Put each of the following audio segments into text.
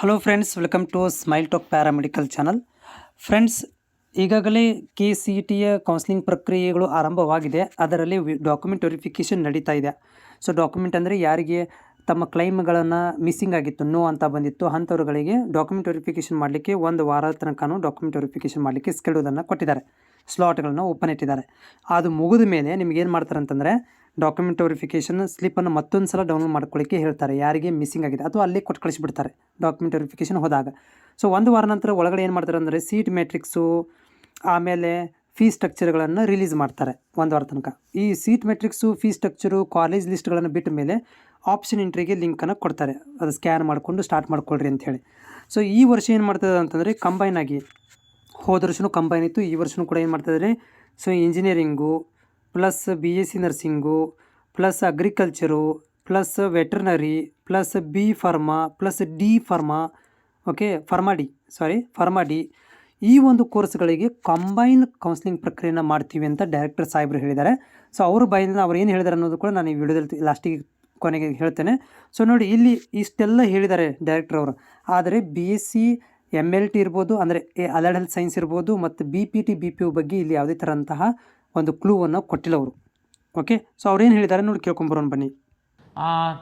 Hello friends, welcome to smile talk paramedical channel. Friends, ಈಗಾಗಲೇ KCETಯ counselling ಪ್ರಕ್ರಿಯೆಗಳು ಆರಂಭವಾಗಿದೆ. ಅದರಲ್ಲಿ ಡಾಕ್ಯುಮೆಂಟ್ ವೆರಿಫಿಕೇಷನ್ ನಡೀತಾ ಇದೆ. ಸೊ ಡಾಕ್ಯುಮೆಂಟ್ ಅಂದರೆ ಯಾರಿಗೆ ತಮ್ಮ ಕ್ಲೈಮ್ಗಳನ್ನು ಮಿಸ್ಸಿಂಗ್ ಆಗಿತ್ತು, ನೋ ಅಂತ ಬಂದಿತ್ತು, ಅಂಥವ್ರುಗಳಿಗೆ ಡಾಕ್ಯುಮೆಂಟ್ ವೆರಿಫಿಕೇಷನ್ ಮಾಡಲಿಕ್ಕೆ ಒಂದು ವಾರ ತನಕ ಡಾಕ್ಯುಮೆಂಟ್ ವೆರಿಫಿಕೇಷನ್ ಮಾಡಲಿಕ್ಕೆ ಸ್ಕೆಡ್ಯೂಲನ್ನು ಕೊಟ್ಟಿದ್ದಾರೆ. ಸ್ಲಾಟ್ಗಳನ್ನು ಓಪನ್ ಇಟ್ಟಿದ್ದಾರೆ. ಅದು ಮುಗಿದ ಮೇಲೆ ನಿಮ್ಗೆ ಏನು ಮಾಡ್ತಾರೆ ಅಂತಂದರೆ ಡಾಕ್ಯುಮೆಂಟ್ ವೆರಿಫಿಕೇಷನ್ ಸ್ಲಿಪ್ಪನ್ನು ಮತ್ತೊಂದು ಸಲ ಡೌನ್ಲೋಡ್ ಮಾಡ್ಕೊಳ್ಳಿಕ್ಕೆ ಹೇಳ್ತಾರೆ, ಯಾರಿಗೆ ಮಿಸ್ಸಿಂಗ್ ಆಗಿದೆ ಅಥವಾ ಅಲ್ಲೇ ಕೊಟ್ಟು ಕಳಿಸಿಬಿಡ್ತಾರೆ ಡಾಕ್ಯುಮೆಂಟ್ ವೆರಿಫಿಕೇಷನ್ ಹೋದಾಗ. ಸೊ ಒಂದು ವಾರ ನಂತರ ಒಳಗಡೆ ಏನು ಮಾಡ್ತಾರೆ ಅಂದರೆ ಸೀಟ್ ಮ್ಯಾಟ್ರಿಕ್ಸು, ಆಮೇಲೆ ಫೀಸ್ ಸ್ಟ್ರಕ್ಚರ್ಗಳನ್ನು ರಿಲೀಸ್ ಮಾಡ್ತಾರೆ ಒಂದು ವಾರ ತನಕ. ಈ seat matrix, fees structure, college ಲಿಸ್ಟ್ಗಳನ್ನು ಬಿಟ್ಟ ಮೇಲೆ ಆಪ್ಷನ್ ಎಂಟ್ರಿಗೆ ಲಿಂಕನ್ನು ಕೊಡ್ತಾರೆ. ಅದು ಸ್ಕ್ಯಾನ್ ಮಾಡಿಕೊಂಡು ಸ್ಟಾರ್ಟ್ ಮಾಡ್ಕೊಳ್ರಿ ಅಂಥೇಳಿ. ಸೊ ಈ ವರ್ಷ ಏನು ಮಾಡ್ತದೆ ಅಂತಂದರೆ ಕಂಬೈನ್ ಆಗಿ, ಹೋದ ವರ್ಷವೂ ಕಂಬೈನ್ ಇತ್ತು, ಈ ವರ್ಷವೂ ಕೂಡ ಏನು ಮಾಡ್ತಾಯಿದ್ದಾರೆ. So engineering plus BSc nursing plus agriculture plus veterinary plus B pharma plus D pharma, okay pharma D ಈ ಒಂದು ಕೋರ್ಸ್ಗಳಿಗೆ ಕಂಬೈನ್ ಕೌನ್ಸಿಲಿಂಗ್ ಪ್ರಕ್ರಿಯೆಯನ್ನು ಮಾಡ್ತೀವಿ ಅಂತ ಡೈರೆಕ್ಟರ್ ಸಾಹೇಬರು ಹೇಳಿದ್ದಾರೆ. ಸೊ ಅವ್ರ ಬಾಯಿಂದ ಅವ್ರು ಏನು ಹೇಳಿದ್ದಾರೆ ಅನ್ನೋದು ಕೂಡ ನಾನು ಈ ವಿಡಿಯೋದಲ್ಲಿ ಲಾಸ್ಟಿಗೆ ಕೊನೆಗೆ ಹೇಳ್ತೇನೆ. ಸೊ ನೋಡಿ, ಇಲ್ಲಿ ಇಷ್ಟೆಲ್ಲ ಹೇಳಿದ್ದಾರೆ ಡೈರೆಕ್ಟರ್ ಅವರು. ಆದರೆ BSc MLT ಇರ್ಬೋದು, ಅಂದರೆ ಅಲೈಡ್ ಹೆಲ್ತ್ ಸೈನ್ಸ್ ಇರ್ಬೋದು, ಮತ್ತು BPT BPO ಬಗ್ಗೆ ಇಲ್ಲಿ ಯಾವುದೇ ಥರಂತಹ ಒಂದು ಕ್ಲೂವನ್ನು ಕೊಟ್ಟಿಲ್ಲ ಅವರು. ಓಕೆ, ಸೊ ಅವ್ರೇನು ಹೇಳಿದ್ದಾರೆ ನೋಡಿ ಕೇಳ್ಕೊಂಬರೋಣ ಬನ್ನಿ.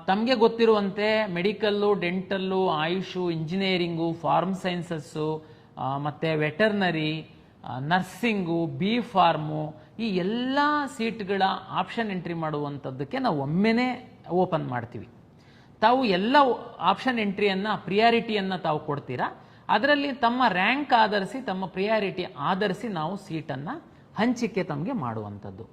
ತಮಗೆ ಗೊತ್ತಿರುವಂತೆ medical, dental, AYUSH, engineering, pharm sciences, ಮತ್ತು ವೆಟರ್ನರಿ, ನರ್ಸಿಂಗು, B ಫಾರ್ಮು, ಈ ಎಲ್ಲ ಸೀಟ್ಗಳ ಆಪ್ಷನ್ ಎಂಟ್ರಿ ಮಾಡುವಂಥದ್ದಕ್ಕೆ ನಾವು ಒಮ್ಮೆನೇ ಓಪನ್ ಮಾಡ್ತೀವಿ. ತಾವು ಎಲ್ಲ ಆಪ್ಷನ್ ಎಂಟ್ರಿಯನ್ನು, ಪ್ರಿಯಾರಿಟಿಯನ್ನು ತಾವು ಕೊಡ್ತೀರಾ. ಅದರಲ್ಲಿ ತಮ್ಮ ರ್ಯಾಂಕ್ ಆಧರಿಸಿ, ತಮ್ಮ ಪ್ರಿಯಾರಿಟಿ ಆಧರಿಸಿ ನಾವು ಸೀಟನ್ನು ಹಂಚಿಕೆ ತಮಗೆ ಮಾಡುವಂಥದ್ದು.